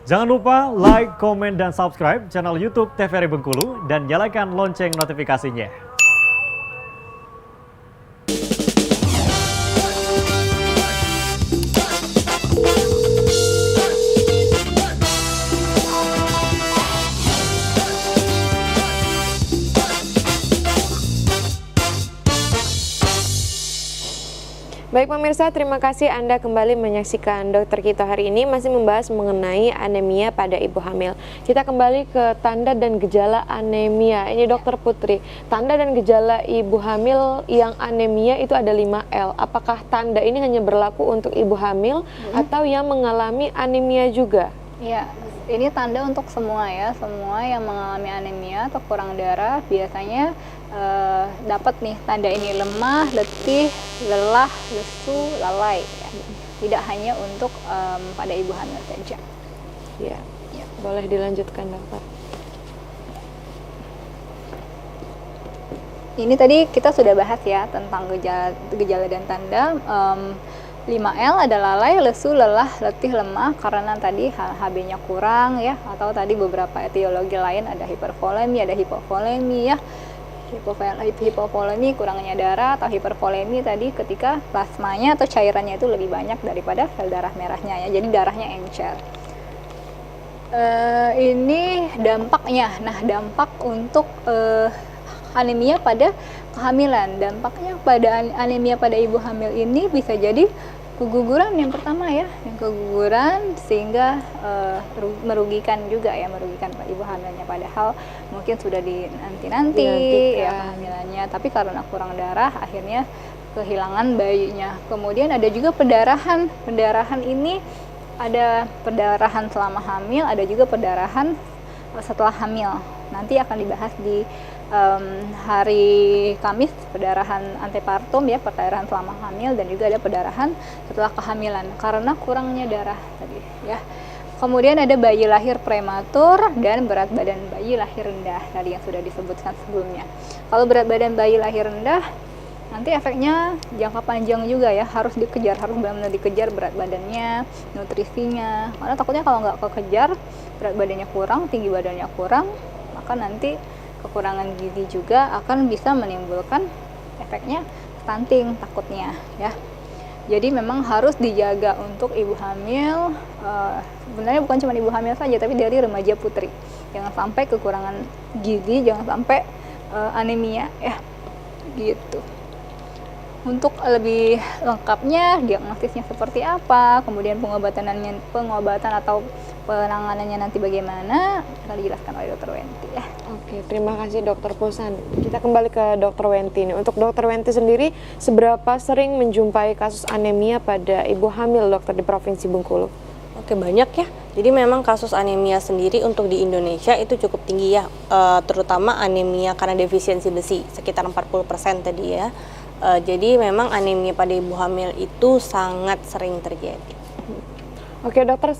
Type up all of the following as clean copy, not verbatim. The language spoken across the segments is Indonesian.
Jangan lupa like, komen, dan subscribe channel YouTube TVRI Bengkulu dan nyalakan lonceng notifikasinya. Baik pemirsa, terima kasih Anda kembali menyaksikan Dokter Kita hari ini masih membahas mengenai anemia pada ibu hamil. Kita kembali ke tanda dan gejala anemia. Ini Dokter Putri, tanda dan gejala ibu hamil yang anemia itu ada 5L. Apakah tanda ini hanya berlaku untuk ibu hamil atau yang mengalami anemia juga? Ya, ini tanda untuk semua ya, semua yang mengalami anemia atau kurang darah biasanya dapat nih tanda ini: lemah, letih, lelah, lesu, lalai. Ya. Tidak hanya untuk pada ibu hamil saja. Ya, boleh dilanjutkan dokter. Ini tadi kita sudah bahas ya tentang gejala dan tanda. 5L ada lalai, lesu, lelah, letih, lemah karena tadi HB-nya kurang ya, atau tadi beberapa etiologi lain, ada hipervolemi, ada hipovolemi ya. Hipovolemi kurangnya darah, atau hipervolemi tadi ketika plasmanya atau cairannya itu lebih banyak daripada sel darah merahnya ya, jadi darahnya encer. Ini dampaknya. Nah, dampak untuk anemia pada kehamilan. Dampaknya pada anemia pada ibu hamil ini bisa jadi keguguran yang pertama ya, yang keguguran sehingga merugikan juga ya, merugikan ibu hamilnya, padahal mungkin sudah dinanti ya kehamilannya, tapi karena kurang darah akhirnya kehilangan bayinya. Kemudian ada juga pendarahan. Pendarahan ini ada pendarahan selama hamil, ada juga pendarahan setelah hamil. Nanti akan dibahas di hari Kamis, pendarahan antepartum ya, pendarahan selama hamil, dan juga ada pendarahan setelah kehamilan karena kurangnya darah tadi ya. Kemudian ada bayi lahir prematur dan berat badan bayi lahir rendah tadi yang sudah disebutkan sebelumnya. Kalau berat badan bayi lahir rendah nanti efeknya jangka panjang juga ya, harus dikejar, harus benar-benar dikejar berat badannya, nutrisinya, karena takutnya kalau nggak kekejar, berat badannya kurang, tinggi badannya kurang, maka nanti kekurangan gizi juga akan bisa menimbulkan efeknya stunting takutnya ya. Jadi memang harus dijaga untuk ibu hamil, sebenarnya bukan cuma ibu hamil saja, tapi dari remaja putri. Jangan sampai kekurangan gizi, jangan sampai anemia ya, gitu. Untuk lebih lengkapnya diagnosisnya seperti apa, kemudian pengobatan atau penanganannya nanti bagaimana, akan dijelaskan oleh Dr. Wenti ya. Oke, terima kasih Dr. Posan. Kita kembali ke Dr. Wenti. Untuk Dr. Wenti sendiri, seberapa sering menjumpai kasus anemia pada ibu hamil dokter di Provinsi Bengkulu? Oke, banyak ya. Jadi memang kasus anemia sendiri untuk di Indonesia itu cukup tinggi ya, terutama anemia karena defisiensi besi, sekitar 40% tadi ya. Jadi memang anemia pada ibu hamil itu sangat sering terjadi. Oke dokter,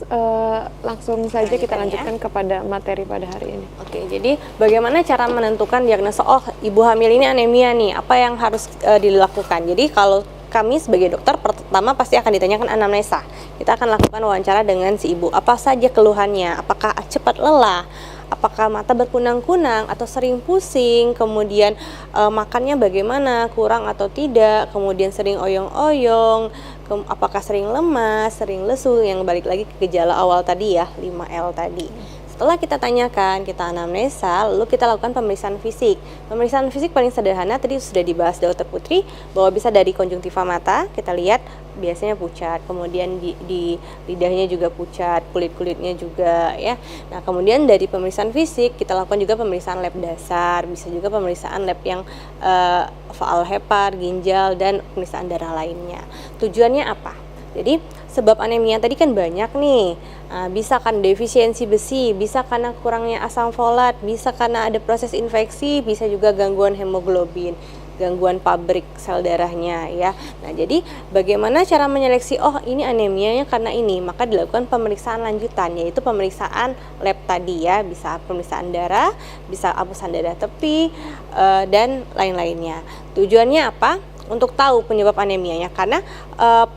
langsung saja kita Lanjutannya. lanjutkan kepada materi pada hari ini. Oke, jadi bagaimana cara menentukan diagnosa, oh ibu hamil ini anemia nih, apa yang harus dilakukan? Jadi kalau kami sebagai dokter, pertama pasti akan ditanyakan anamnesa. Kita akan lakukan wawancara dengan si ibu, apa saja keluhannya, apakah cepat lelah, apakah mata berkunang-kunang atau sering pusing, kemudian makannya bagaimana, kurang atau tidak, kemudian sering oyong-oyong, apakah sering lemas, sering lesu, yang balik lagi ke gejala awal tadi ya, 5L tadi. Setelah kita tanyakan, kita anamnesa, lalu kita lakukan pemeriksaan fisik. Pemeriksaan fisik paling sederhana tadi sudah dibahas Dr. Putri, bahwa bisa dari konjungtiva mata, kita lihat biasanya pucat, kemudian di lidahnya juga pucat, kulit-kulitnya juga ya. Nah, kemudian dari pemeriksaan fisik kita lakukan juga pemeriksaan lab dasar, bisa juga pemeriksaan lab yang faal hepar, ginjal, dan pemeriksaan darah lainnya. Tujuannya apa? Jadi sebab anemia tadi kan banyak nih, bisa kan defisiensi besi, bisa karena kurangnya asam folat, bisa karena ada proses infeksi, bisa juga gangguan hemoglobin, gangguan pabrik sel darahnya ya. Nah, jadi bagaimana cara menyeleksi, oh ini anemianya karena ini, maka dilakukan pemeriksaan lanjutan, yaitu pemeriksaan lab tadi ya, bisa pemeriksaan darah, bisa hapusan darah tepi, dan lain-lainnya. Tujuannya apa? untuk tahu penyebab anemianya, karena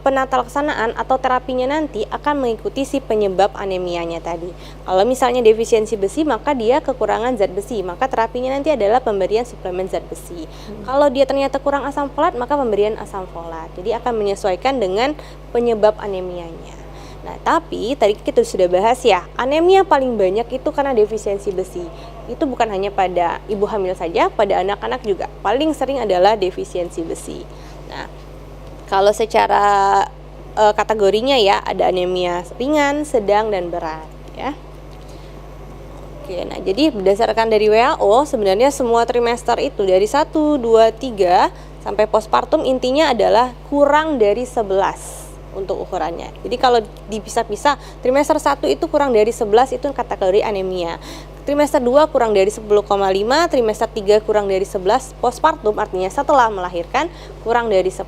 penata laksanaan atau terapinya nanti akan mengikuti si penyebab anemianya tadi. Kalau misalnya defisiensi besi, maka dia kekurangan zat besi, maka terapinya nanti adalah pemberian suplemen zat besi. Kalau dia ternyata kurang asam folat, maka pemberian asam folat. Jadi akan menyesuaikan dengan penyebab anemianya. Nah, tapi tadi kita sudah bahas ya, anemia paling banyak itu karena defisiensi besi. Itu bukan hanya pada ibu hamil saja, pada anak-anak juga. Paling sering adalah defisiensi besi. Nah, kalau secara kategorinya ya, ada anemia ringan, sedang, dan berat ya. Oke, nah jadi berdasarkan dari WHO, sebenarnya semua trimester itu dari 1, 2, 3 sampai postpartum intinya adalah kurang dari 11 untuk ukurannya. Jadi kalau dipisah-pisah, trimester 1 itu kurang dari 11 itu kategori anemia. Trimester 2 kurang dari 10,5, trimester 3 kurang dari 11, postpartum artinya setelah melahirkan kurang dari 10.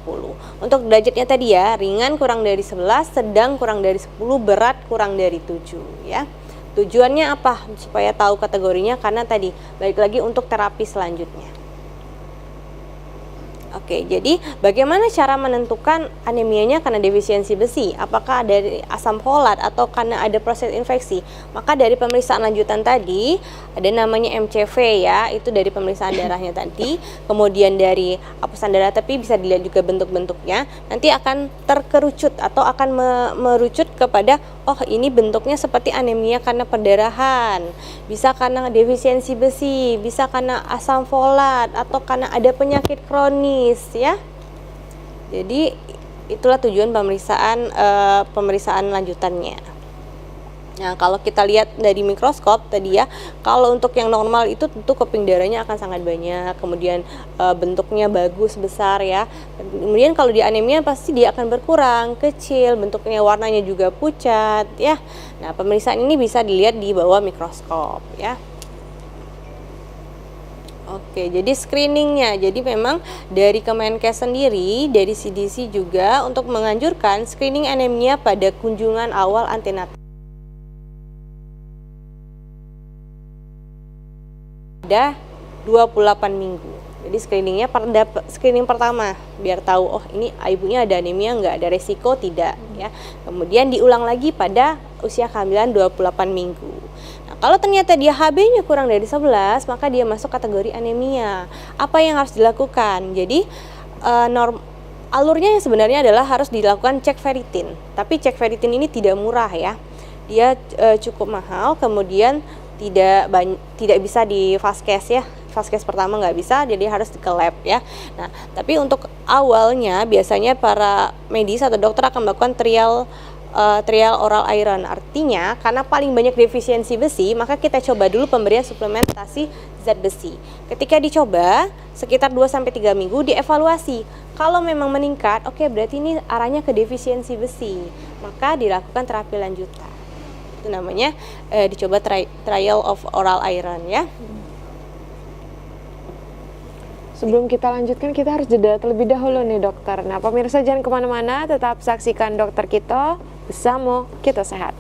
Untuk derajatnya tadi ya, ringan kurang dari 11, sedang kurang dari 10, berat kurang dari 7 ya. Tujuannya apa? Supaya tahu kategorinya, karena tadi balik lagi untuk terapi selanjutnya. Oke, jadi bagaimana cara menentukan anemianya karena defisiensi besi? Apakah dari asam folat atau karena ada proses infeksi? Maka dari pemeriksaan lanjutan tadi, ada namanya MCV ya, itu dari pemeriksaan darahnya tadi. Kemudian dari hapusan darah tepi bisa dilihat juga bentuk-bentuknya. Nanti akan terkerucut atau akan merucut kepada, oh ini bentuknya seperti anemia karena perdarahan, bisa karena defisiensi besi, bisa karena asam folat, atau karena ada penyakit kronis ya. Jadi itulah tujuan pemeriksaan lanjutannya. Nah, kalau kita lihat dari mikroskop tadi ya, kalau untuk yang normal itu tentu keping darahnya akan sangat banyak, kemudian bentuknya bagus, besar ya. Kemudian kalau di anemia pasti dia akan berkurang, kecil, bentuknya warnanya juga pucat ya. Nah, pemeriksaan ini bisa dilihat di bawah mikroskop ya. Oke, jadi screeningnya, jadi memang dari Kemenkes sendiri, dari CDC juga untuk menganjurkan screening anemia pada kunjungan awal antenatal. Ada 28 minggu. Jadi screeningnya pada screening pertama biar tahu, oh ini ibunya ada anemia enggak, ada resiko tidak ya. Kemudian diulang lagi pada usia kehamilan 28 minggu. Nah, kalau ternyata dia HB-nya kurang dari 11, maka dia masuk kategori anemia. Apa yang harus dilakukan? Jadi alurnya sebenarnya adalah harus dilakukan cek ferritin. Tapi cek ferritin ini tidak murah ya. Dia cukup mahal, kemudian tidak bisa di Vaskes ya. Vaskes pertama nggak bisa, jadi harus ke lab ya. Nah, tapi untuk awalnya biasanya para medis atau dokter akan melakukan trial oral iron. Artinya karena paling banyak defisiensi besi, maka kita coba dulu pemberian suplementasi zat besi. Ketika dicoba sekitar 2-3 minggu dievaluasi. Kalau memang meningkat, oke, berarti ini arahnya ke defisiensi besi. Maka dilakukan terapi lanjutan. Itu namanya dicoba trial of oral iron ya. Sebelum kita lanjutkan, kita harus jeda terlebih dahulu nih dokter. Nah, pemirsa jangan kemana-mana, tetap saksikan Dokter Kito bersama Kito Sehat.